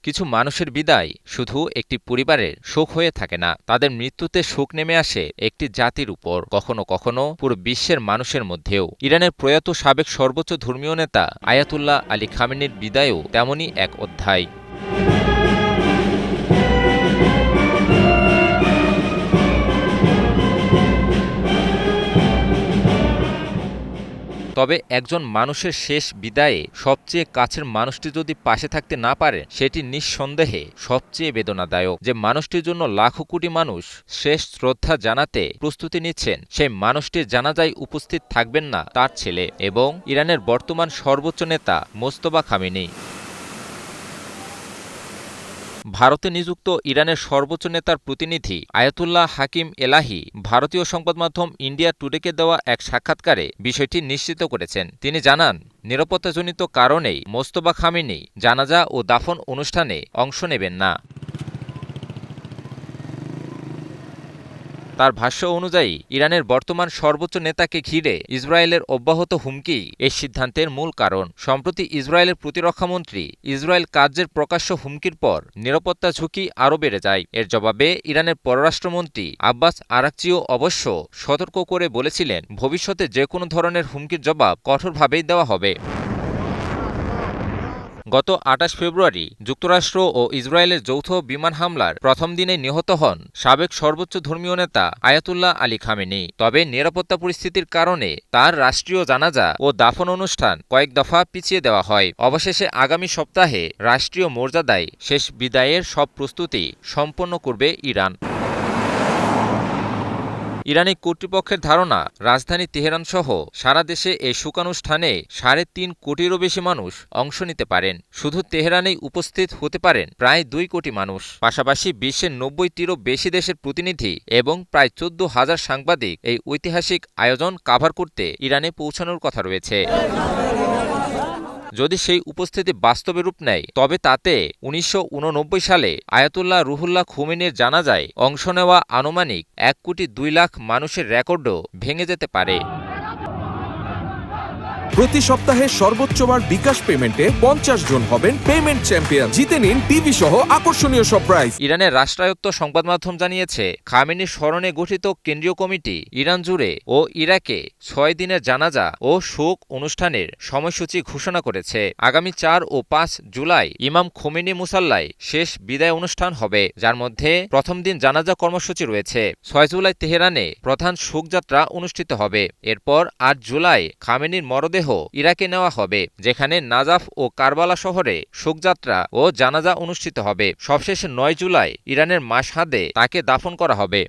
কিছু মানুষের বিদায় শুধু একটি পরিবারের শোক হয়ে থাকে না, তাদের মৃত্যুতে শোক নেমে আসে একটি জাতির উপর, কখনো কখনো পুরো বিশ্বের মানুষের মধ্যেও। ইরানের প্রয়াত সাবেক সর্বোচ্চ ধর্মীয় নেতা আয়াতুল্লাহ আলী খামেনির বিদায়ও তেমনই এক অধ্যায়। তবে একজন মানুষের শেষ বিদায়ে সবচেয়ে কাছের মানুষটি যদি পাশে থাকতে না পারে, সেটি নিঃসন্দেহে সবচেয়ে বেদনাদায়ক। যে মানুষটির জন্য লাখো কোটি মানুষ শেষ শ্রদ্ধা জানাতে প্রস্তুতি নিচ্ছেন, সেই মানুষটির জানাজায় উপস্থিত থাকবেন না তার ছেলে এবং ইরানের বর্তমান সর্বোচ্চ নেতা মোজতবা খামেনি। ভারতে নিযুক্ত ইরানের সর্বোচ্চ নেতার প্রতিনিধি আয়াতুল্লাহ হাকিম এলাহি ভারতীয় সংবাদমাধ্যম ইন্ডিয়া টুডেকে দেওয়া এক সাক্ষাৎকারে বিষয়টি নিশ্চিত করেছেন। তিনি জানান, নিরাপত্তাজনিত কারণেই মোজতবা খামেনি জানাজা ও দাফন অনুষ্ঠানে অংশ নেবেন না। তার ভাষ্য অনুযায়ী ইরানের বর্তমান সর্বোচ্চ নেতাকে ঘিরে ইসরায়েলের অব্যাহত হুমকি এই সিদ্ধান্তের মূল কারণ। সম্প্রতি ইসরায়েলের প্রতিরক্ষামন্ত্রী ইসরায়েল কার্যের প্রকাশ্য হুমকির পর নিরাপত্তা ঝুঁকি আরও বেড়ে যায়। এর জবাবে ইরানের পররাষ্ট্রমন্ত্রী আব্বাস আরাকচিও অবশ্য সতর্ক করে বলেছিলেন, ভবিষ্যতে যে কোনো ধরনের হুমকির জবাব কঠোরভাবেই দেওয়া হবে। গত ২৮ ফেব্রুয়ারি যুক্তরাষ্ট্র ও ইসরায়েলের যৌথ বিমান হামলার প্রথম দিনে নিহত হন সাবেক সর্বোচ্চ ধর্মীয় নেতা আয়াতুল্লাহ আলী খামেনি। তবে নিরাপত্তা পরিস্থিতির কারণে তার রাষ্ট্রীয় জানাজা ও দাফন অনুষ্ঠান কয়েক দফা পিছিয়ে দেওয়া হয়। অবশেষে আগামী সপ্তাহে রাষ্ট্রীয় মর্যাদায় শেষ বিদায়ের সব প্রস্তুতি সম্পন্ন করবে ইরান। ইরানি কর্তৃপক্ষের ধারণা, রাজধানী তেহরানসহ সারা দেশে এই শোকানুষ্ঠানে ৩.৫ কোটিরও বেশি মানুষ অংশ নিতে পারেন। শুধু তেহরানেই উপস্থিত হতে পারেন প্রায় ২ কোটি মানুষ। পাশাপাশি বিশ্বের ৯০টিরও বেশি দেশের প্রতিনিধি এবং প্রায় ১৪,০০০ সাংবাদিক এই ঐতিহাসিক আয়োজন কাভার করতে ইরানে পৌঁছানোর কথা রয়েছে। যদি সেই উপস্থিতি বাস্তবে রূপ নেয়, তবে তাতে ১৯৮৯ সালে আয়াতুল্লাহ রুহুল্লাহ খোমেনির জানাজায় অংশ নেওয়া আনুমানিক ১,২,০০,০০০ মানুষের রেকর্ডও ভেঙে যেতে পারে। প্রতি সপ্তাহে সর্বোচ্চবার বিকাশ পেমেন্টে ৫০ জন হবেন পেমেন্ট চ্যাম্পিয়ন। জিতে নিন টিভি সহ আকর্ষণীয় সব প্রাইজ। ইরানের রাষ্ট্রায়ত্ত সংবাদ মাধ্যম জানিয়েছে, খামেনির স্মরণে গঠিত কেন্দ্রীয় কমিটি ইরান জুড়ে ও ইরাকে ৬ দিনের জানাজা ও শোক অনুষ্ঠানের সময়সূচি ঘোষণা করেছে। আগামী ৪ ও ৫ জুলাই ইমাম খোমেনি মুসাল্লায় শেষ বিদায় অনুষ্ঠান হবে, যার মধ্যে প্রথম দিন জানাজা কর্মসূচি রয়েছে। ৬ জুলাই তেহরানে প্রধান শোকযাত্রা অনুষ্ঠিত হবে। এরপর ৮ জুলাই খামেনির মরদেহ ইরাকে নেওয়া হবে, যেখানে নাজাফ ও কারবালা শহরে শোকযাত্রা ও জানাজা অনুষ্ঠিত হবে। সবশেষে ৯ জুলাই ইরানের মাশহাদে তাকে দাফন করা হবে।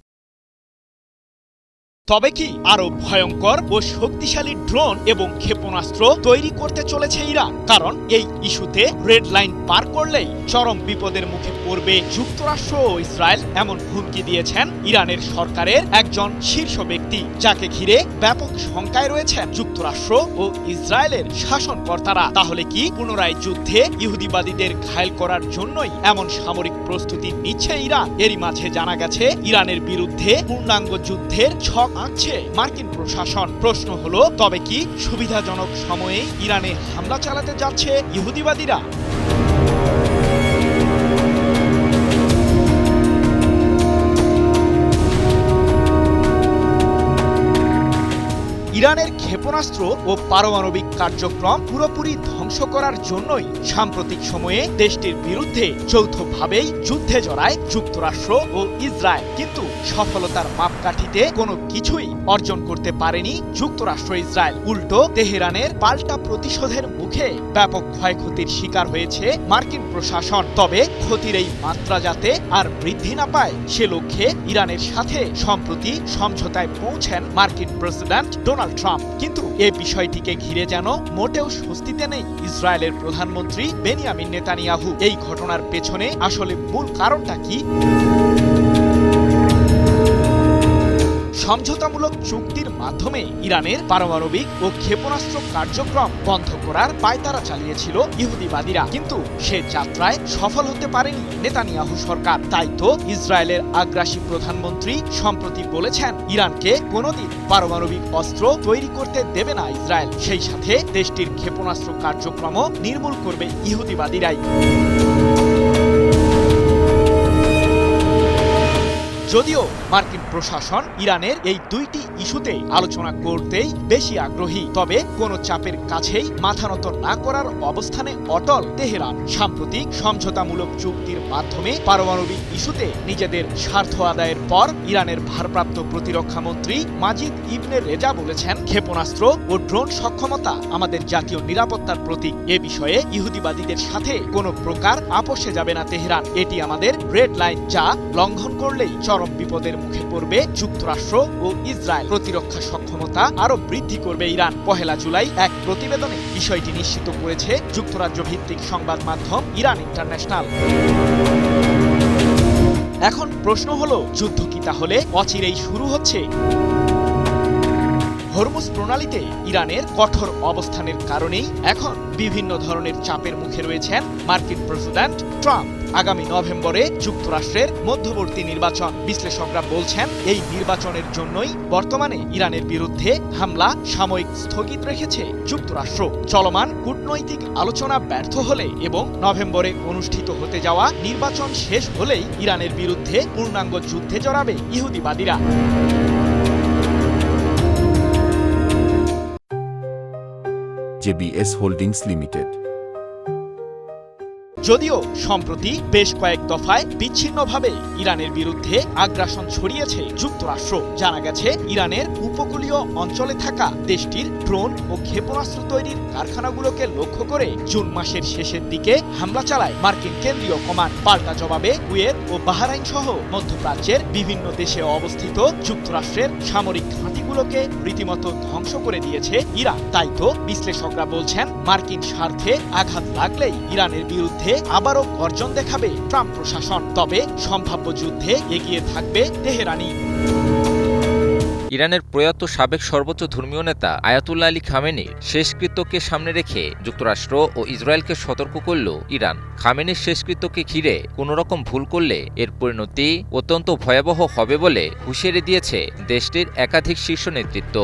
তবে কি আরো ভয়ঙ্কর ও শক্তিশালী ড্রোন এবং ক্ষেপণাস্ত্র তৈরি করতে চলেছে ইরান? কারণ এই ইস্যুতে রেড লাইন পার করলেই চরম বিপদের মুখে পড়বে যুক্তরাষ্ট্র ও ইসরায়েল, এমন হুমকি দিয়েছেন ইরানের সরকারের একজন শীর্ষ ব্যক্তি, যাকে ঘিরে ব্যাপক শঙ্কায় রয়েছেন যুক্তরাষ্ট্র ও ইসরায়েলের শাসনকর্তারা। তাহলে কি পুনরায় যুদ্ধে ইহুদিবাদীদের ঘায়েল করার জন্যই এমন সামরিক প্রস্তুতি নিচ্ছে ইরান? এরই মাঝে জানা গেছে, ইরানের বিরুদ্ধে পূর্ণাঙ্গ যুদ্ধের ছক আঁকছে মার্কিন প্রশাসন। প্রশ্ন হলো, তবে কি সুবিধাজনক সময়ে ইরানে হামলা চালাতে যাচ্ছে ইহুদিবাদীরা? ইরানের ক্ষেপণাস্ত্র ও পারমাণবিক কার্যক্রম পুরোপুরি ধ্বংস করার জন্যই সাম্প্রতিক সময়ে দেশটির বিরুদ্ধে যৌথভাবেই যুদ্ধে জড়ায় যুক্তরাষ্ট্র ও ইসরায়েল। কিন্তু সফলতার মাপকাঠিতে কোনো কিছুই অর্জন করতে পারেনি যুক্তরাষ্ট্র ইসরায়েল। উল্টো তেহরানের পাল্টা প্রতিশোধের মুখে ব্যাপক ক্ষয়ক্ষতির শিকার হয়েছে মার্কিন প্রশাসন। তবে ক্ষতির এই মাত্রা যাতে আর বৃদ্ধি না পায়, সে লক্ষ্যে ইরানের সাথে সম্প্রতি সমঝোতায় পৌঁছেন মার্কিন প্রেসিডেন্ট ডোনাল্ড ট্রাম্প। কিন্তু এই বিষয়টিকে ঘিরে যেন মোটেও স্বস্তিতে নেই ইসরায়েলের প্রধানমন্ত্রী বেনিয়ামিন নেতানিয়াহু। এই ঘটনার পেছনে আসলে মূল কারণটা কি? সমঝোতামূলক চুক্তির মাধ্যমে ইরানের পারমাণবিক ও ক্ষেপণাস্ত্র কার্যক্রম বন্ধ করার পায়তারা চালিয়েছিল ইহুদিবাদীরা, কিন্তু সে যাত্রায় সফল হতে পারেনি নেতানিয়াহু সরকার। তাই তো ইসরায়েলের আগ্রাসী প্রধানমন্ত্রী সম্প্রতি বলেছেন, ইরানকে কোনোদিন পারমাণবিক অস্ত্র তৈরি করতে দেবে না ইসরায়েল। সেই সাথে দেশটির ক্ষেপণাস্ত্র কার্যক্রমও নির্মূল করবে ইহুদিবাদীরাই। যদিও মার্কিন প্রশাসন ইরানের এই দুইটি ইস্যুতে আলোচনা করতেই বেশি আগ্রহী, তবে কোনো চাপের কাছেই মাথা নত না করার অবস্থানে অটল তেহরান। সাম্প্রতিক সমঝোতামূলক চুক্তির মাধ্যমে পারমাণবিক ইস্যুতে নিজেদের স্বার্থ আদায়ের পর ইরানের ভারপ্রাপ্ত প্রতিরক্ষা মন্ত্রী মাজিদ ইবনে রেজা বলেছেন, ক্ষেপণাস্ত্র ও ড্রোন সক্ষমতা আমাদের জাতীয় নিরাপত্তার প্রতীক। এ বিষয়ে ইহুদিবাদীদের সাথে কোনো প্রকার আপোষে যাবে না তেহরান। এটি আমাদের রেড লাইন, যা লঙ্ঘন করলেই চরম বিপদের মুখে পড়বে যুক্তরাষ্ট্র ও ইসরায়েল। প্রতিরক্ষা সক্ষমতা আরও বৃদ্ধি করবে ইরান। 1 জুলাই এক প্রতিবেদনে বিষয়টি নিশ্চিত করেছে যুক্তরাজ্য ভিত্তিক সংবাদ মাধ্যম ইরান ইন্টারন্যাশনাল। এখন প্রশ্ন হলো, যুদ্ধ কি তাহলে অচিরেই শুরু হচ্ছে? হরমুজ প্রণালীতে ইরানের কঠোর অবস্থানের কারণেই এখন বিভিন্ন ধরনের চাপের মুখে রয়েছেন মার্কিন প্রেসিডেন্ট ট্রাম্প। আগামী নভেম্বরে যুক্তরাষ্ট্রের মধ্যবর্তী নির্বাচন। বিশ্লেষকরা বলছেন, এই নির্বাচনের জন্যই বর্তমানে ইরানের বিরুদ্ধে হামলা সাময়িক স্থগিত রেখেছে যুক্তরাষ্ট্র। চলমান কূটনৈতিক আলোচনা ব্যর্থ হলে এবং নভেম্বরে অনুষ্ঠিত হতে যাওয়া নির্বাচন শেষ হলেই ইরানের বিরুদ্ধে পূর্ণাঙ্গ যুদ্ধে জড়াবে ইহুদিবাদীরা। JBS holdings limited. যদিও সম্প্রতি বেশ কয়েক দফায় বিচ্ছিন্নভাবে ইরানের বিরুদ্ধে আগ্রাসন ছড়িয়েছে যুক্তরাষ্ট্র। জানা গেছে, ইরানের উপকূলীয় অঞ্চলে থাকা দেশটির ড্রোন ও ক্ষেপণাস্ত্র তৈরির কারখানাগুলোকে লক্ষ্য করে জুন মাসের শেষের দিকে হামলা চালায় মার্কিন কেন্দ্রীয় কমান্ড। পাল্টা জবাবে কুয়েত ও বাহরাইন সহ মধ্যপ্রাচ্যের বিভিন্ন দেশে অবস্থিত যুক্তরাষ্ট্রের সামরিক ঘাঁটিগুলোকে রীতিমতো ধ্বংস করে দিয়েছে ইরান। তাই তো বিশ্লেষকরা বলছেন, মার্কিন স্বার্থে আঘাত লাগলেই ইরানের বিরুদ্ধে আবারও গর্জন দেখাবে ট্রাম্প প্রশাসন। তবে সম্ভাব্য যুদ্ধে এগিয়ে থাকবে তেহরানি। ইরানের প্রয়াত সাবেক সর্বোচ্চ ধর্মীয় নেতা আয়াতুল্লাহ আলী খামেনির শেষকৃত্যকে সামনে রেখে যুক্তরাষ্ট্র ও ইসরায়েলকে সতর্ক করল ইরান। খামেনির শেষকৃত্যকে ঘিরে কোনোরকম ভুল করলে এর পরিণতি অত্যন্ত ভয়াবহ হবে বলে হুঁশিয়ারি দিয়েছে দেশটির একাধিক শীর্ষ নেতৃত্ব।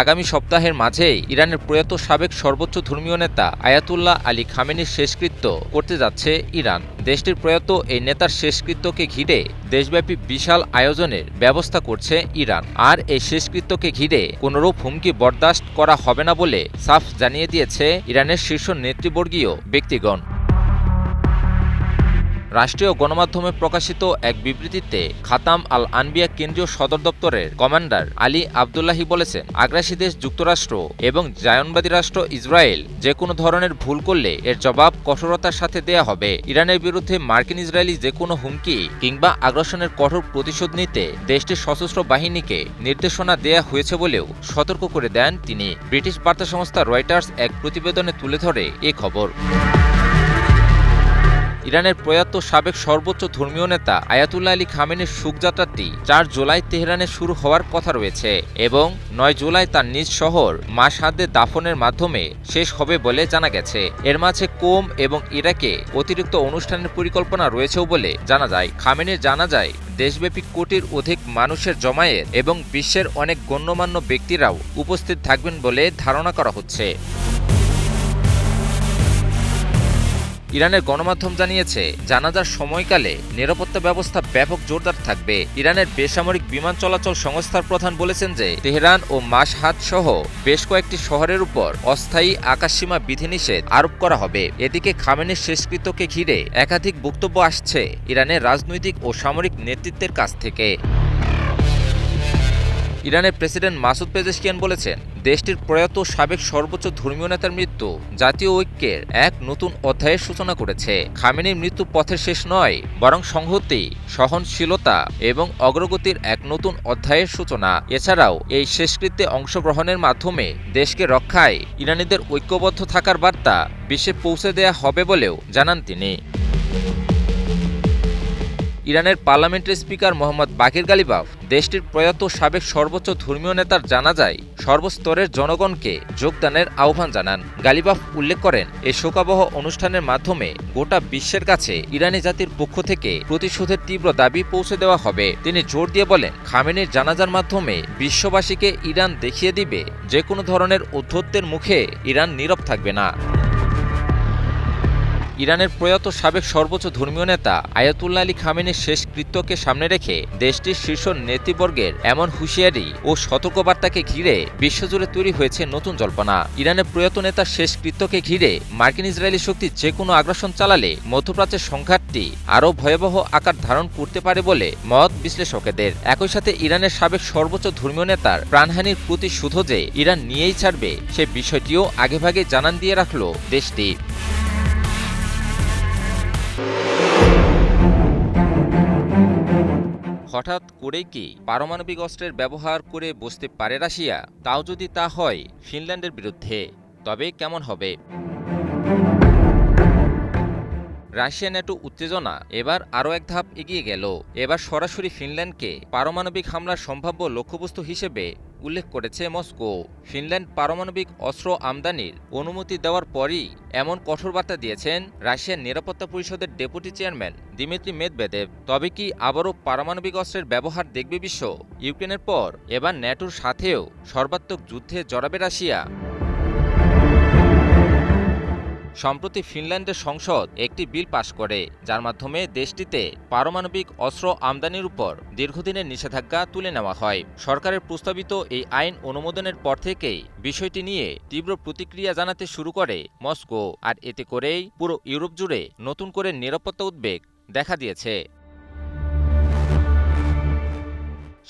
আগামী সপ্তাহের মাঝেই ইরানের প্রয়াত সাবেক সর্বোচ্চ ধর্মীয় নেতা আয়াতুল্লাহ আলী খামেনির শেষকৃত্য করতে যাচ্ছে ইরান। দেশটির প্রয়াত এই নেতার শেষকৃত্যকে ঘিরে দেশব্যাপী বিশাল আয়োজনের ব্যবস্থা করছে ইরান। আর এই শেষকৃত্যকে ঘিরে কোনোরূপ হুমকি বরদাস্ত করা হবে না বলে সাফ জানিয়ে দিয়েছে ইরানের শীর্ষ নেতৃবর্গীয় ব্যক্তিগণ। রাষ্ট্রীয় গণমাধ্যমে প্রকাশিত এক বিবৃতিতে খাতাম আল আনবিয়া কেন্দ্রীয় সদর দপ্তরের কমান্ডার আলী আবদুল্লাহি বলেছেন, আগ্রাসী দেশ যুক্তরাষ্ট্র এবং জায়নবাদী রাষ্ট্র ইসরায়েল যে কোনো ধরনের ভুল করলে এর জবাব কঠোরতার সাথে দেয়া হবে। ইরানের বিরুদ্ধে মার্কিন ইসরায়েলি যে কোনো হুমকি কিংবা আগ্রাসনের কঠোর প্রতিশোধ নিতে দেশটির সশস্ত্র বাহিনীকে নির্দেশনা দেয়া হয়েছে বলেও সতর্ক করে দেন তিনি। ব্রিটিশ বার্তা সংস্থা রয়টার্স এক প্রতিবেদনে তুলে ধরে এ খবর। ইরানের প্রয়াত সাবেক সর্বোচ্চ ধর্মীয় নেতা আয়াতুল্লাহ আলী খামেনির শোকযাত্রাটি 4 জুলাই তেহরানে শুরু হওয়ার কথা রয়েছে এবং 9 জুলাই তার নিজ শহর মাশহাদে দাফনের মাধ্যমে শেষ হবে বলে জানা গেছে। এর মাঝে কোম এবং ইরাকে অতিরিক্ত অনুষ্ঠানের পরিকল্পনা রয়েছেও বলে জানা যায়। খামেনির জানাজায় দেশব্যাপী কোটির অধিক মানুষের জমায়েত এবং বিশ্বের অনেক গণ্যমান্য ব্যক্তিরাও উপস্থিত থাকবেন বলে ধারণা করা হচ্ছে। ইরানের গণমাধ্যম জানিয়েছে, জানাজার সময়কালে নিরাপত্তা ব্যবস্থা ব্যাপক জোরদার থাকবে। ইরানের বেসামরিক বিমান চলাচল সংস্থার প্রধান বলেছেন যে তেহরান ও মাশহাদ সহ বেশ কয়েকটি শহরের উপর অস্থায়ী আকাশসীমা বিধিনিষেধ আরোপ করা হবে। এদিকে খামেনির শেষকৃত্যকে ঘিরে একাধিক বক্তব্য আসছে ইরানের রাজনৈতিক ও সামরিক নেতৃত্বের কাছ থেকে। ইরানের প্রেসিডেন্ট মাসুদ পেজেশকিয়ান বলেছেন, দেশটির প্রয়াত সাবেক সর্বোচ্চ ধর্মীয় নেতার মৃত্যু জাতীয় ঐক্যের এক নতুন অধ্যায়ের সূচনা করেছে। খামেনির মৃত্যু পথের শেষ নয়, বরং সংহতি, সহনশীলতা এবং অগ্রগতির এক নতুন অধ্যায়ের সূচনা। এছাড়াও এই শেষকৃত্যে অংশগ্রহণের মাধ্যমে দেশকে রক্ষায় ইরানিদের ঐক্যবদ্ধ থাকার বার্তা বিশ্বে পৌঁছে দেয়া হবে বলেও জানান তিনি। ইরানের পার্লামেন্টের স্পিকার মোহাম্মদ বাকির গালিবাফ দেশটির প্রয়াত সাবেক সর্বোচ্চ ধর্মীয় নেতার জানাজায় সর্বস্তরের জনগণকে যোগদানের আহ্বান জানান। গালিবাফ উল্লেখ করেন, এই শোকাবহ অনুষ্ঠানের মাধ্যমে গোটা বিশ্বের কাছে ইরানি জাতির পক্ষ থেকে প্রতিশোধের তীব্র দাবি পৌঁছে দেওয়া হবে। তিনি জোর দিয়ে বলেন, খামেনির জানাজার মাধ্যমে বিশ্ববাসীকে ইরান দেখিয়ে দিবে যে কোনো ধরনের ঔদ্ধত্যের মুখে ইরান নীরব থাকবে না। ইরানের প্রয়াত সাবেক সর্বোচ্চ ধর্মীয় নেতা আয়াতুল্লাহ আলী খামেনির শেষকৃত্যকে সামনে রেখে দেশটির শীর্ষ নেতৃবর্গের এমন হুঁশিয়ারি ও সতর্কবার্তাকে ঘিরে বিশ্বজুড়ে তৈরি হয়েছে নতুন জল্পনা। ইরানের প্রয়াত নেতার শেষকৃত্যকে ঘিরে মার্কিন ইসরায়েলি শক্তি যে কোনো আগ্রাসন চালালে মধ্যপ্রাচ্যের সংঘাতটি আরও ভয়াবহ আকার ধারণ করতে পারে বলে মত বিশ্লেষকদের। একই সাথে ইরানের সাবেক সর্বোচ্চ ধর্মীয় নেতার প্রাণহানির প্রতিশোধ যে ইরান নিয়েই ছাড়বে সে বিষয়টিও আগেভাগে জানান দিয়ে রাখল দেশটি। হঠাৎ করেই কি পারমাণবিক অস্ত্রের ব্যবহার করে বসতে পারে রাশিয়া? তাও যদি তা হয় ফিনল্যান্ডের বিরুদ্ধে, তবে কেমন হবে? রাশিয়া ন্যাটো উত্তেজনা এবার আরও এক ধাপ এগিয়ে গেল। এবার সরাসরি ফিনল্যান্ডকে পারমাণবিক হামলার সম্ভাব্য লক্ষ্যবস্তু হিসেবে উল্লেখ করেছে মস্কো। ফিনল্যান্ড পারমাণবিক অস্ত্র আমদানির অনুমতি দেওয়ার পরই এমন কঠোর বার্তা দিয়েছেন রাশিয়ার নিরাপত্তা পরিষদের ডেপুটি চেয়ারম্যান দিমিত্রি মেদভেদেভ। তবে কি আবারও পারমাণবিক অস্ত্রের ব্যবহার দেখবে বিশ্ব? ইউক্রেনের পর এবার ন্যাটোর সাথেও সর্বাত্মক যুদ্ধে জড়াবে রাশিয়া। সম্প্রতি ফিনল্যান্ডের সংসদ একটি বিল পাশ করে, যার মাধ্যমে দেশটিতে পারমাণবিক অস্ত্র আমদানির উপর দীর্ঘদিনের নিষেধাজ্ঞা তুলে নেওয়া হয়। সরকারের প্রস্তাবিত এই আইন অনুমোদনের পর থেকেই বিষয়টি নিয়ে তীব্র প্রতিক্রিয়া জানাতে শুরু করে মস্কো, আর এতে করেই পুরো ইউরোপ জুড়ে নতুন করে নিরাপত্তা উদ্বেগ দেখা দিয়েছে।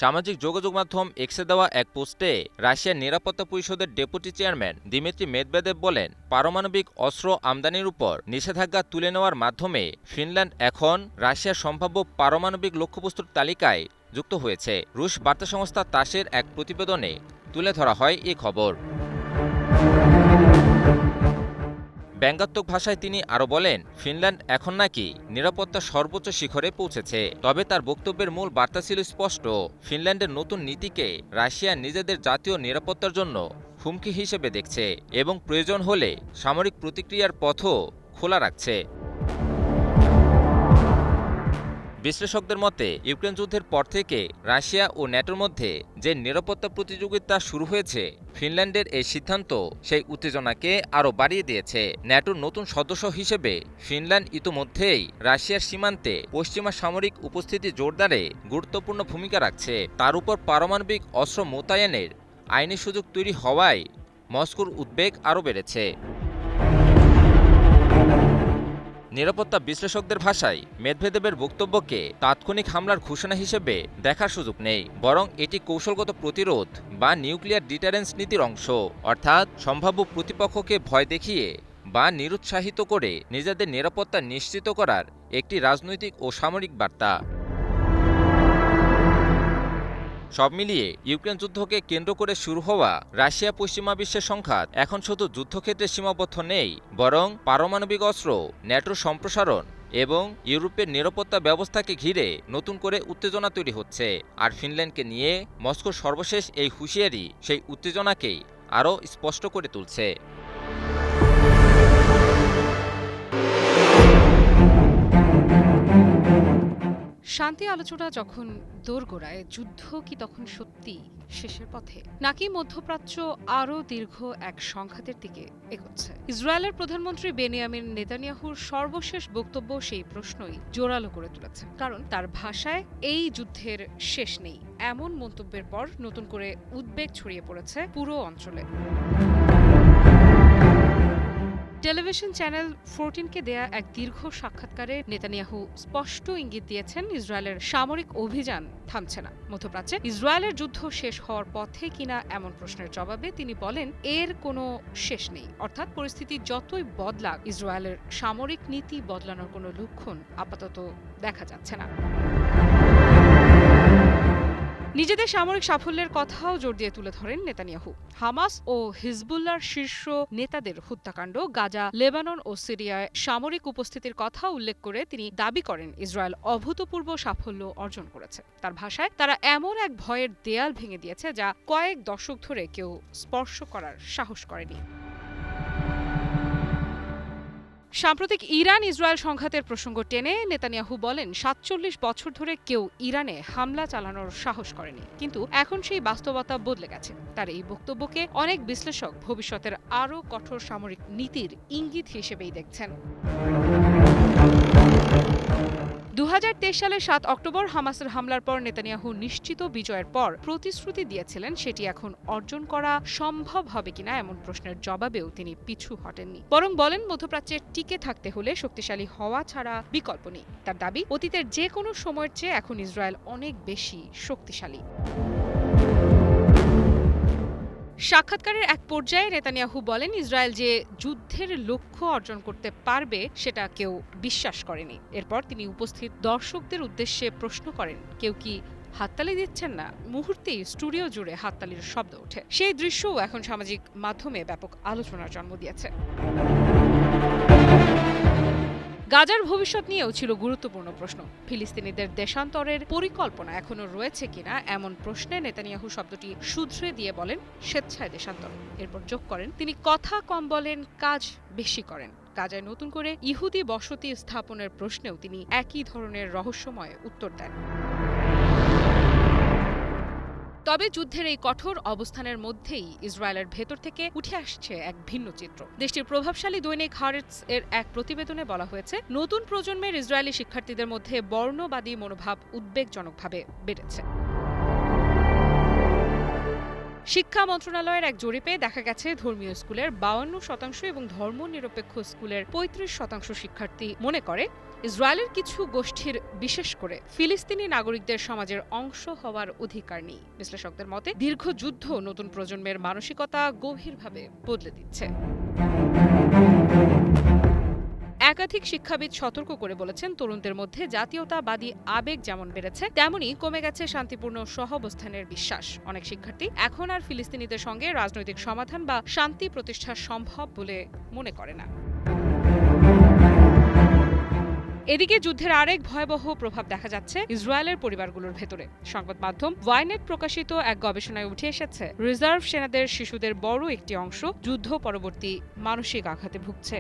সামাজিক যোগাযোগ মাধ্যম এক্সে দেওয়া এক পোস্টে রাশিয়ার নিরাপত্তা পরিষদের ডেপুটি চেয়ারম্যান দিমিত্রি মেদভেদেভ বলেন, পারমাণবিক অস্ত্র আমদানির উপর নিষেধাজ্ঞা তুলে নেওয়ার মাধ্যমে ফিনল্যান্ড এখন রাশিয়ার সম্ভাব্য পারমাণবিক লক্ষ্যবস্তুর তালিকায় যুক্ত হয়েছে। রুশ বার্তা সংস্থা তাসের এক প্রতিবেদনে তুলে ধরা হয় এই খবর। ব্যঙ্গাত্মক ভাষায় তিনি আরও বলেন, ফিনল্যান্ড এখন নাকি নিরাপত্তার সর্বোচ্চ শিখরে পৌঁছেছে। তবে তার বক্তব্যের মূল বার্তা ছিল স্পষ্ট, ফিনল্যান্ডের নতুন নীতিকে রাশিয়া নিজেদের জাতীয় নিরাপত্তার জন্য হুমকি হিসেবে দেখছে এবং প্রয়োজন হলে সামরিক প্রতিক্রিয়ার পথও খোলা রাখছে। বিশ্লেষকদের মতে ইউক্রেন যুদ্ধের পর থেকে রাশিয়া ও ন্যাটোর মধ্যে যে নিরাপত্তা প্রতিযোগিতা শুরু হয়েছে, ফিনল্যান্ডের এই সিদ্ধান্ত সেই উত্তেজনাকে আরও বাড়িয়ে দিয়েছে। ন্যাটোর নতুন সদস্য হিসেবে ফিনল্যান্ড ইতোমধ্যেই রাশিয়ার সীমান্তে পশ্চিমা সামরিক উপস্থিতি জোরদারে গুরুত্বপূর্ণ ভূমিকা রাখছে। তার উপর পারমাণবিক অস্ত্র মোতায়েনের আইনি সুযোগ তৈরি হওয়ায় মস্কোর উদ্বেগ আরও বেড়েছে। নিরাপত্তা বিশ্লেষকদের ভাষায় মেদভেদেবের বক্তব্যকে তাৎক্ষণিক হামলার ঘোষণা হিসেবে দেখার সুযোগ নেই, বরং এটি কৌশলগত প্রতিরোধ বা নিউক্লিয়ার ডিটারেন্স নীতির অংশ, অর্থাৎ সম্ভাব্য প্রতিপক্ষকে ভয় দেখিয়ে বা নিরুৎসাহিত করে নিজেদের নিরাপত্তা নিশ্চিত করার একটি রাজনৈতিক ও সামরিক বার্তা। সব মিলিয়ে ইউক্রেন যুদ্ধকে কেন্দ্র করে শুরু হওয়া রাশিয়া পশ্চিমা বিশ্বের সংঘাত এখন শুধু যুদ্ধক্ষেত্রে সীমাবদ্ধ নেই, বরং পারমাণবিক অস্ত্র, ন্যাটোর সম্প্রসারণ এবং ইউরোপের নিরাপত্তা ব্যবস্থাকে ঘিরে নতুন করে উত্তেজনা তৈরি হচ্ছে। আর ফিনল্যান্ডকে নিয়ে মস্কোর সর্বশেষ এই হুঁশিয়ারি সেই উত্তেজনাকেই আরও স্পষ্ট করে তুলছে। শান্তি আলোচনা যখন দোরগোড়ায়, যুদ্ধ কি তখন সত্যি শেষের পথে, নাকি মধ্যপ্রাচ্য আরও দীর্ঘ এক সংঘাতের দিকে এগোচ্ছে? ইসরায়েলের প্রধানমন্ত্রী বেনিয়ামিন নেতানিয়াহুর সর্বশেষ বক্তব্য সেই প্রশ্নই জোরালো করে তুলেছে। কারণ তার ভাষায় এই যুদ্ধের শেষ নেই এমন মন্তব্যের পর নতুন করে উদ্বেগ ছড়িয়ে পড়েছে পুরো অঞ্চলে। টেলিভিশন চ্যানেল 14কে দেয়া এক দীর্ঘ সাক্ষাৎকারে নেতানিয়াহু স্পষ্ট ইঙ্গিত দিয়েছেন, ইসরায়েলের সামরিক অভিযান থামছে না। মধ্যপ্রাচ্যে ইসরায়েলের যুদ্ধ শেষ হওয়ার পথে কিনা এমন প্রশ্নের জবাবে তিনি বলেন, এর কোনো শেষ নেই। অর্থাৎ পরিস্থিতি যতই বদলাক, ইসরায়েলের সামরিক নীতি বদলানোর কোনো লক্ষণ আপাতত দেখা যাচ্ছে না। নিজেদের সামরিক সাফল্যের কথাও জোর দিয়ে তুলে ধরেন নেতানিয়াহু। হামাস ও হিজবুল্লাহর শীর্ষ নেতাদের হত্যাকাণ্ড, গাজা, লেবানন ও সিরিয়ায় সামরিক উপস্থিতির কথা উল্লেখ করে তিনি দাবি করেন, ইসরায়েল অভূতপূর্ব সাফল্য অর্জন করেছে। তার ভাষায়, তারা এমন এক ভয়ের দেয়াল ভেঙে দিয়েছে যা কয়েক দশক ধরে কেউ স্পর্শ করার সাহস করেনি। সাম্প্রতিক ইরান ইসরায়েল সংঘাতের প্রসঙ্গ টেনে নেতানিয়াহু বলেন, ৪৭ বছর ধরে কেউ ইরানে হামলা চালানোর সাহস করেনি, কিন্তু এখন সেই বাস্তবতা বদলে গেছে। তার এই বক্তব্যকে অনেক বিশ্লেষক ভবিষ্যতের আরও কঠোর সামরিক নীতির ইঙ্গিত হিসেবেই দেখছেন। 2023 সালের 7 অক্টোবর হামাসের হামলার পর নেতানিয়াহু নিশ্চিত বিজয়ের পর প্রতিশ্রুতি দিয়েছিলেন সেটি এখন অর্জন করা সম্ভব হবে কিনা এমন প্রশ্নের জবাবেও তিনি পিছু হটেননি, বরং বলেন মধ্যপ্রাচ্যে টিকে থাকতে হলে শক্তিশালী হওয়া ছাড়া বিকল্প নেই। তার দাবি, অতীতের যে কোনো সময়ের চেয়ে এখন ইসরায়েল অনেক বেশি শক্তিশালী। সাক্ষাৎকারের এক পর্যায়ে নেতানিয়াহু বলেন, ইসরায়েল যে যুদ্ধের লক্ষ্য অর্জন করতে পারবে সেটা কেউ বিশ্বাস করেনি। এরপর তিনি উপস্থিত দর্শকদের উদ্দেশ্যে প্রশ্ন করেন, কেউ কি হাততালি দিচ্ছেন না? মুহূর্তেই স্টুডিও জুড়ে হাততালির শব্দ ওঠে। সেই দৃশ্যও এখন সামাজিক মাধ্যমে ব্যাপক আলোচনার জন্ম দিয়েছে। গাজার ভবিষ্যৎ নিয়েও ছিল গুরুত্বপূর্ণ প্রশ্ন। ফিলিস্তিনিদের দেশান্তরের পরিকল্পনা এখনো রয়েছে কিনা এমন প্রশ্নে নেতানিয়াহু শব্দটি শুধরে দিয়ে বলেন, স্বেচ্ছায় দেশান্তর। এরপর যোগ করেন, তিনি কথা কম বলেন, কাজ বেশি করেন। গাজায় নতুন করে ইহুদি বসতি স্থাপনের প্রশ্নেও তিনি একই ধরনের রহস্যময় উত্তর দেন। তবে যুদ্ধের এই কঠোর অবস্থানের মধ্যেই ইসরায়েলের ভেতর থেকে উঠে আসছে এক ভিন্ন চিত্র। দেশটির প্রভাবশালী দৈনিক হারেটস এর এক প্রতিবেদনে বলা হয়েছে, নতুন প্রজন্মের ইসরায়েলি শিক্ষার্থীদের মধ্যে বর্ণবাদী মনোভাব উদ্বেগজনকভাবে বেড়েছে। শিক্ষা মন্ত্রণালয়ের এক জরিপে দেখা গেছে, ধর্মীয় স্কুলের 52% এবং ধর্মনিরপেক্ষ স্কুলের 35% শিক্ষার্থী মনে করে ইসরায়েলের কিছু গোষ্ঠীর, বিশেষ করে ফিলিস্তিনি নাগরিকদের সমাজের অংশ হওয়ার অধিকার নেই। বিশ্লেষকদের মতে, দীর্ঘ যুদ্ধ নতুন প্রজন্মের মানসিকতা গভীরভাবে বদলে দিচ্ছে। একাধিক শিক্ষাবিদ সতর্ক করে বলেছেন, তরুণদের মধ্যে জাতীয়তাবাদী আবেগ যেমন বেড়েছে, তেমনই কমে গেছে শান্তিপূর্ণ সহাবস্থানের বিশ্বাস। অনেক শিক্ষার্থী এখন আর ফিলিস্তিনিদের সঙ্গে রাজনৈতিক সমাধান বা শান্তি প্রতিষ্ঠা সম্ভব বলে মনে করে না। এদিকে যুদ্ধের আরেক ভয়াবহ প্রভাব দেখা যাচ্ছে ইসরায়েলের পরিবারগুলোর ভেতরে। সংবাদ মাধ্যম ওয়াইনেট প্রকাশিত এক গবেষণায় উঠে এসেছে, রিজার্ভ সেনাদের শিশুদের বড় একটি অংশ যুদ্ধ পরবর্তী মানসিক আঘাতে ভুগছে।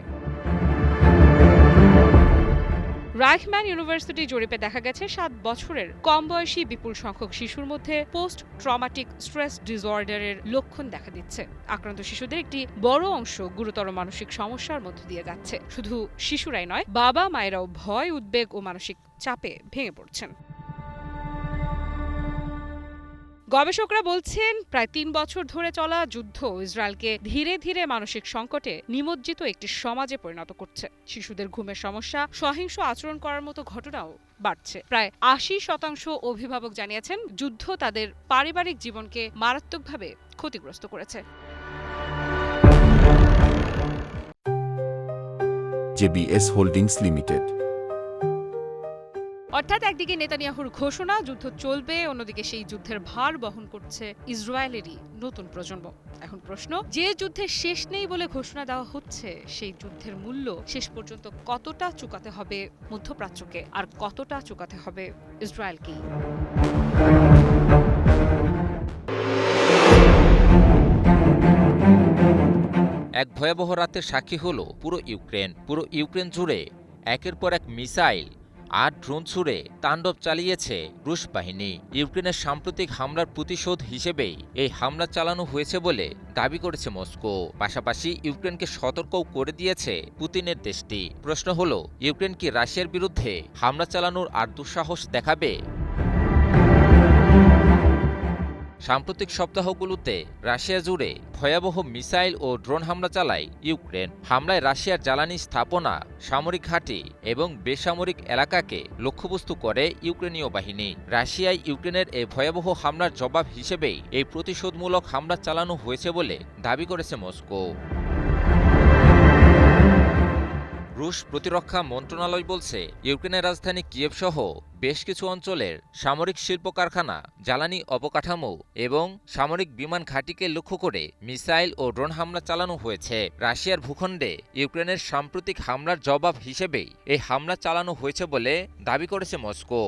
রাইখম্যান ইউনিভার্সিটি জরিপে দেখা গেছে, 7 বছরের কম বয়সী বিপুল সংখ্যক শিশুর মধ্যে পোস্ট ট্রমাটিক স্ট্রেস ডিসঅর্ডারের লক্ষণ দেখা দিচ্ছে। আক্রান্ত শিশুদের একটি বড় অংশ গুরুতর মানসিক সমস্যার মধ্য দিয়ে যাচ্ছে। শুধু শিশুরাই নয়, বাবা মায়েরাও ভয়, উদ্বেগ ও মানসিক চাপে ভেঙে পড়ছেন। গবেষকরা বলছেন, প্রায় 3 বছর ধরে চলা যুদ্ধ ইসরায়েলকে ধীরে ধীরে মানসিক সংকটে নিমজ্জিত একটি সমাজে পরিণত করছে। শিশুদের ঘুমের সমস্যা, সহিংস আচরণ করার মতো ঘটনাও বাড়ছে। প্রায় 80% অভিভাবক জানিয়েছেন, যুদ্ধ তাদের পারিবারিক জীবনকে মারাত্মকভাবে ক্ষতিগ্রস্ত করেছে। JBS holdings limited. অর্থাৎ একদিকে নেতানিয়াহুর ঘোষণা যুদ্ধ চলবে, অন্যদিকে সেই যুদ্ধের ভার বহন করছে ইসরায়েলেরই নতুন প্রজন্ম। এখন প্রশ্ন, যে যুদ্ধের শেষ নেই বলে ঘোষণা দেওয়া হচ্ছে, সেই যুদ্ধের মূল্য শেষ পর্যন্ত কতটা চুকাতে হবে মধ্যপ্রাচ্যকে, আর কতটা চুকাতে হবে ইসরায়েলকেই? এক ভয়াবহ রাতের সাক্ষী হল পুরো ইউক্রেন জুড়ে একের পর এক মিসাইল আর ড্রোন ছুড়ে তাণ্ডব চালিয়েছে রুশ বাহিনী। ইউক্রেনের সাম্প্রতিক হামলার প্রতিশোধ হিসেবেই এই হামলা চালানো হয়েছে বলে দাবি করেছে মস্কো। পাশাপাশি ইউক্রেনকে সতর্কও করে দিয়েছে পুতিনের দেশটি। প্রশ্ন হলো, ইউক্রেন কি রাশিয়ার বিরুদ্ধে হামলা চালানোর আর দুঃসাহস দেখাবে? সাম্প্রতিক সপ্তাহগুলোতে রাশিয়া জুড়ে ভয়াবহ মিসাইল ও ড্রোন হামলা চালায় ইউক্রেন। হামলায় রাশিয়ার জ্বালানি স্থাপনা, সামরিক ঘাঁটি এবং বেসামরিক এলাকাকে লক্ষ্যবস্তু করে ইউক্রেনীয় বাহিনী। রাশিয়ায় ইউক্রেনের এই ভয়াবহ হামলার জবাব হিসেবেই এই প্রতিশোধমূলক হামলা চালানো হয়েছে বলে দাবি করেছে মস্কো। রুশ প্রতিরক্ষা মন্ত্রণালয় বলছে, ইউক্রেনের রাজধানী কিয়েভ সহ বেশ কিছু অঞ্চলের সামরিক শিল্প কারখানা, জ্বালানি অবকাঠামো এবং সামরিক বিমান ঘাঁটিকে লক্ষ্য করে মিসাইল ও ড্রোন হামলা চালানো হয়েছে। রাশিয়ার ভূখণ্ডে ইউক্রেনের সাম্প্রতিক হামলার জবাব হিসেবেই এই হামলা চালানো হয়েছে বলে দাবি করেছে মস্কো।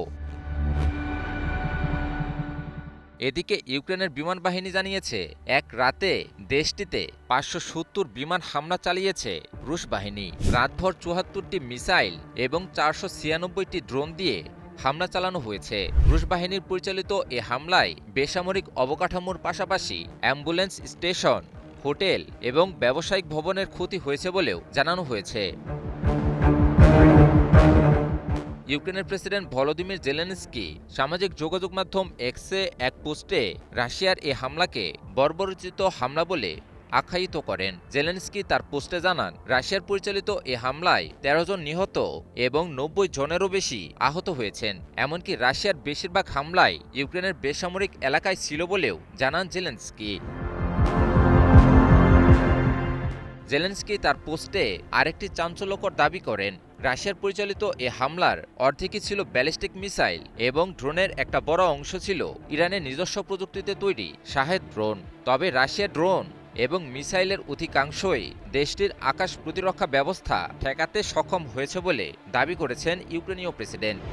এদিকে ইউক্রেনের বিমান বাহিনী জানিয়েছে, এক রাতে দেশটিতে 570 বিমান হামলা চালিয়েছে রুশ বাহিনী। রাতভর 74টি মিসাইল এবং 496টি ড্রোন দিয়ে হামলা চালানো হয়েছে। রুশ বাহিনীর পরিচালিত এ হামলায় বেসামরিক অবকাঠামোর পাশাপাশি অ্যাম্বুলেন্স স্টেশন, হোটেল এবং ব্যবসায়িক ভবনের ক্ষতি হয়েছে বলেও জানানো হয়েছে। ইউক্রেনের প্রেসিডেন্ট ভলোদিমির জেলেনস্কি সামাজিক যোগাযোগ মাধ্যম এক্সে এক পোস্টে রাশিয়ার এই হামলাকে বর্বরোচিত হামলা বলে আখ্যায়িত করেন। জেলেনস্কি তার পোস্টে জানান, রাশিয়ার পরিচালিত এ হামলায় ১৩ জন নিহত এবং ৯০ জনেরও বেশি আহত হয়েছেন। এমনকি রাশিয়ার বেশিরভাগ হামলায় ইউক্রেনের বেসামরিক এলাকায় ছিল বলেও জানান জেলেনস্কি। জেলেনস্কি তার পোস্টে আরেকটি চাঞ্চল্যকর দাবি করেন, রাশিয়ার পরিচালিত এ হামলার অর্ধেকই ছিল ব্যালিস্টিক মিসাইল এবং ড্রোনের একটা বড় অংশ ছিল ইরানের নিজস্ব প্রযুক্তিতে তৈরি শাহেদ ড্রোন। তবে রাশিয়ার ড্রোন এবং মিসাইলের অধিকাংশই দেশটির আকাশ প্রতিরক্ষা ব্যবস্থা ঠেকাতে সক্ষম হয়েছে বলে দাবি করেছেন ইউক্রেনীয় প্রেসিডেন্ট।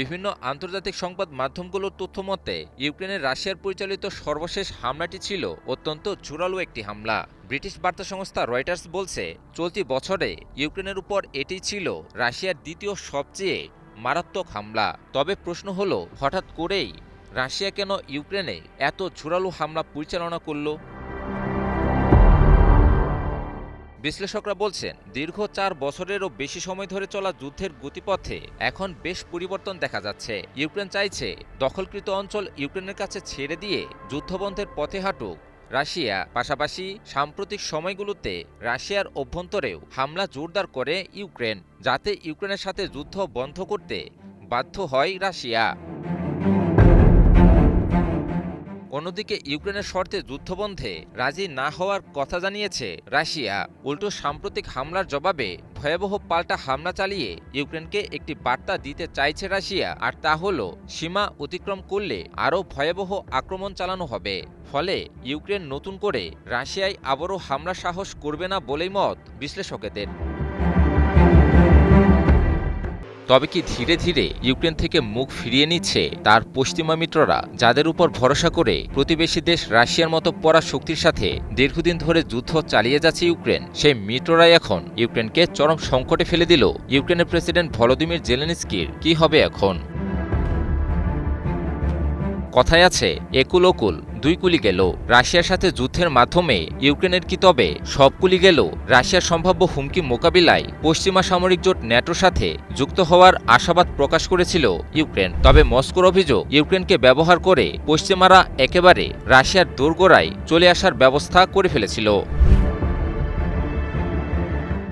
বিভিন্ন আন্তর্জাতিক সংবাদ মাধ্যমগুলোর তথ্য মতে ইউক্রেনের রাশিয়ার পরিচালিত সর্বশেষ হামলাটি ছিল অত্যন্ত জোরালো একটি হামলা। ব্রিটিশ বার্তা সংস্থা রয়টার্স বলছে, চলতি বছরে ইউক্রেনের উপর এটি ছিল রাশিয়ার দ্বিতীয় সবচেয়ে মারাত্মক হামলা। তবে প্রশ্ন হলো, হঠাৎ করেই রাশিয়া কেন ইউক্রেনে এত জোরালো হামলা পরিচালনা করল? বিশ্লেষকরা বলছেন, দীর্ঘ ৪ বছরেরও বেশি সময় ধরে চলা যুদ্ধের গতিপথে এখন বেশ পরিবর্তন দেখা যাচ্ছে। ইউক্রেন চাইছে দখলকৃত অঞ্চল ইউক্রেনের কাছে ছেড়ে দিয়ে যুদ্ধবন্ধের পথে হাঁটুক রাশিয়া। পাশাপাশি সাম্প্রতিক সময়গুলোতে রাশিয়ার অভ্যন্তরেও হামলা জোরদার করে ইউক্রেন, যাতে ইউক্রেনের সাথে যুদ্ধ বন্ধ করতে বাধ্য হয় রাশিয়া। অন্যদিকে ইউক্রেনের শর্তে যুদ্ধবন্ধে রাজি না হওয়ার কথা জানিয়েছে রাশিয়া। উল্টো সাম্প্রতিক হামলার জবাবে ভয়াবহ পাল্টা হামলা চালিয়ে ইউক্রেনকে একটি বার্তা দিতে চাইছে রাশিয়া, আর তা হলো সীমা অতিক্রম করলে আরও ভয়াবহ আক্রমণ চালানো হবে। ফলে ইউক্রেন নতুন করে রাশিয়ায় আবারও হামলা সাহস করবে না বলেই মত বিশ্লেষকদের। তবে কি ধীরে ধীরে ইউক্রেন থেকে মুখ ফিরিয়ে নিচ্ছে তার পশ্চিমা মিত্ররা, যাদের উপর ভরসা করে প্রতিবেশী দেশ রাশিয়ার মতো পরাশক্তির সাথে দীর্ঘদিন ধরে যুদ্ধ চালিয়ে যাচ্ছে ইউক্রেন? সেই মিত্ররাই এখন ইউক্রেনকে চরম সংকটে ফেলে দিল। ইউক্রেনের প্রেসিডেন্ট ভলোদিমির জেলেনস্কির কি হবে এখন? কথায় আছে, একুল ওকুল দুই কুলি গেল। রাশিয়ার সাথে যুদ্ধের মাধ্যমে ইউক্রেনের কি তবে সব কুলি গেল? রাশিয়ার সম্ভাব্য হুমকি মোকাবিলায় পশ্চিমা সামরিক জোট ন্যাটোর সাথে যুক্ত হওয়ার আশাবাদ প্রকাশ করেছিল ইউক্রেন। তবে মস্কোর অভিযোগ, ইউক্রেনকে ব্যবহার করে পশ্চিমারা একেবারে রাশিয়ার দোরগোড়ায় চলে আসার ব্যবস্থা করে ফেলেছিল।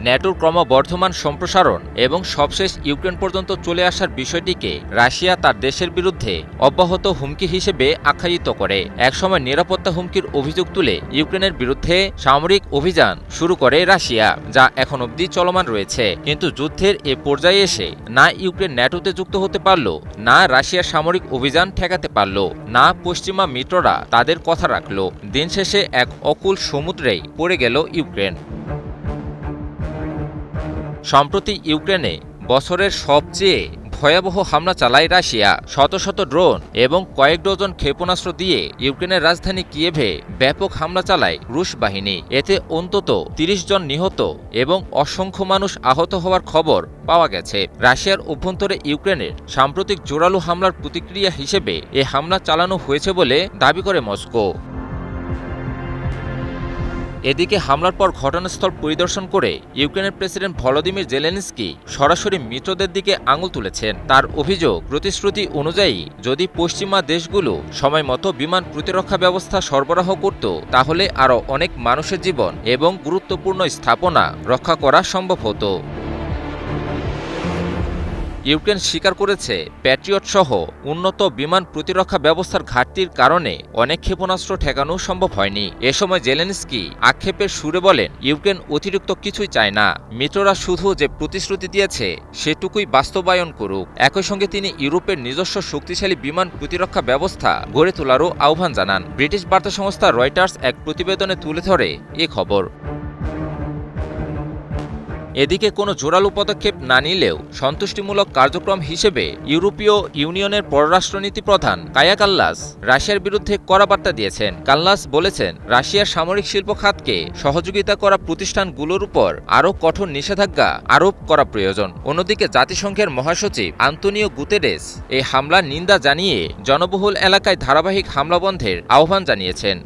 ন্যাটোর ক্রমবর্ধমান সম্প্রসারণ এবং সবশেষ ইউক্রেন পর্যন্ত চলে আসার বিষয়টিকে রাশিয়া তার দেশের বিরুদ্ধে অব্যাহত হুমকি হিসেবে আখ্যায়িত করে। একসময় নিরাপত্তা হুমকির অভিযোগ তুলে ইউক্রেনের বিরুদ্ধে সামরিক অভিযান শুরু করে রাশিয়া, যা এখন অবধি চলমান রয়েছে। কিন্তু যুদ্ধের এ পর্যায়ে এসে না ইউক্রেন ন্যাটোতে যুক্ত হতে পারল, না রাশিয়ার সামরিক অভিযান ঠেকাতে পারল, না পশ্চিমা মিত্ররা তাদের কথা রাখল। দিন শেষে এক অকুল সমুদ্রেই পড়ে গেল ইউক্রেন। সম্প্রতি ইউক্রেনে বছরের সবচেয়ে ভয়াবহ হামলা চালায় রাশিয়া। শত শত ড্রোন এবং কয়েক ডজন ক্ষেপণাস্ত্র দিয়ে ইউক্রেনের রাজধানী কিয়েভে ব্যাপক হামলা চালায় রুশ বাহিনী। এতে অন্তত ৩০ জন নিহত এবং অসংখ্য মানুষ আহত হওয়ার খবর পাওয়া গেছে। রাশিয়ার অভ্যন্তরে ইউক্রেনের সাম্প্রতিক জোরালো হামলার প্রতিক্রিয়া হিসেবে এ হামলা চালানো হয়েছে বলে দাবি করে মস্কো। এদিকে হামলার পর ঘটনাস্থল পরিদর্শন করে ইউক্রেনের প্রেসিডেন্ট ভলোদিমির জেলেনস্কি সরাসরি মিত্রদের দিকে আঙুল তুলেছেন। তার অভিযোগ, প্রতিশ্রুতি অনুযায়ী যদি পশ্চিমা দেশগুলো সময়মতো বিমান প্রতিরক্ষা ব্যবস্থা সরবরাহ করত, তাহলে আরও অনেক মানুষের জীবন এবং গুরুত্বপূর্ণ স্থাপনা রক্ষা করা সম্ভব হতো। ইউক্রেন স্বীকার করেছে, প্যাট্রিয়ট সহ উন্নত বিমান প্রতিরক্ষা ব্যবস্থার ঘাটতির কারণে অনেক ক্ষেপণাস্ত্র ঠেকানো সম্ভব হয়নি। এ সময় জেলেনস্কি আক্ষেপের সুরে বলেন, ইউক্রেন অতিরিক্ত কিছুই চায় না, মিত্ররা শুধু যে প্রতিশ্রুতি দিয়েছে সেটুকুই বাস্তবায়ন করুক। একই সঙ্গে তিনি ইউরোপের নিজস্ব শক্তিশালী বিমান প্রতিরক্ষা ব্যবস্থা গড়ে তোলারও আহ্বান জানান। ব্রিটিশ বার্তা সংস্থা রয়টার্স এক প্রতিবেদনে তুলে ধরে এ খবর। এদিকে কোনো জোরালো পদক্ষেপ না নিলেও সন্তুষ্টিমূলক কার্যক্রম হিসেবে ইউরোপীয় ইউনিয়নের পররাষ্ট্রনীতি প্রধান কায়া কাল্লাস রাশিয়ার বিরুদ্ধে কড়া বার্তা দিয়েছেন। কাল্লাস বলেছেন, রাশিয়ার সামরিক শিল্প খাতকে সহযোগিতা করা প্রতিষ্ঠানগুলোর উপর আরও কঠোর নিষেধাজ্ঞা আরোপ করা প্রয়োজন। অন্যদিকে জাতিসংঘের মহাসচিব আন্তোনিও গুতেরেস এই হামলার নিন্দা জানিয়ে জনবহুল এলাকায় ধারাবাহিক হামলা বন্ধের আহ্বান জানিয়েছেন।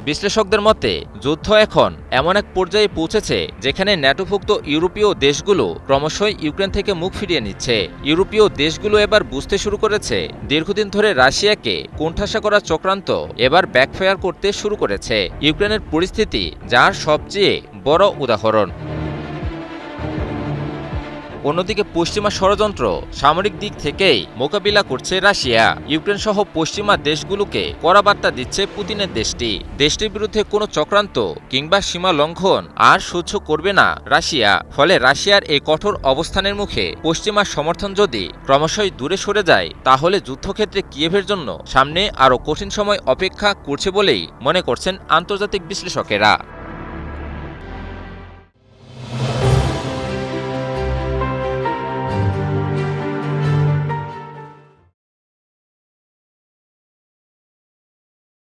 বিশ্লেষকদের মতে যুদ্ধ এখন এমন এক পর্যায়ে পৌঁছেছে যেখানে ন্যাটোভুক্ত ইউরোপীয় দেশগুলো ক্রমশই ইউক্রেন থেকে মুখ ফিরিয়ে নিচ্ছে। ইউরোপীয় দেশগুলো এবার বুঝতে শুরু করেছে দীর্ঘদিন ধরে রাশিয়াকে কোণঠাসা করা চক্রান্ত এবার ব্যাকফায়ার করতে শুরু করেছে। ইউক্রেনের পরিস্থিতি যার সবচেয়ে বড় উদাহরণ। অন্যদিকে পশ্চিমা ষড়যন্ত্র সামরিক দিক থেকেই মোকাবিলা করছে রাশিয়া। ইউক্রেন সহ পশ্চিমা দেশগুলোকে কড়া বার্তা দিচ্ছে পুতিনের দেশটির বিরুদ্ধে কোনো চক্রান্ত কিংবা সীমা লঙ্ঘন আর সহ্য করবে না রাশিয়া। ফলে রাশিয়ার এই কঠোর অবস্থানের মুখে পশ্চিমা সমর্থন যদি ক্রমশই দূরে সরে যায় তাহলে যুদ্ধক্ষেত্রে কিয়েভের জন্য সামনে আরও কঠিন সময় অপেক্ষা করছে বলেই মনে করছেন আন্তর্জাতিক বিশ্লেষকেরা।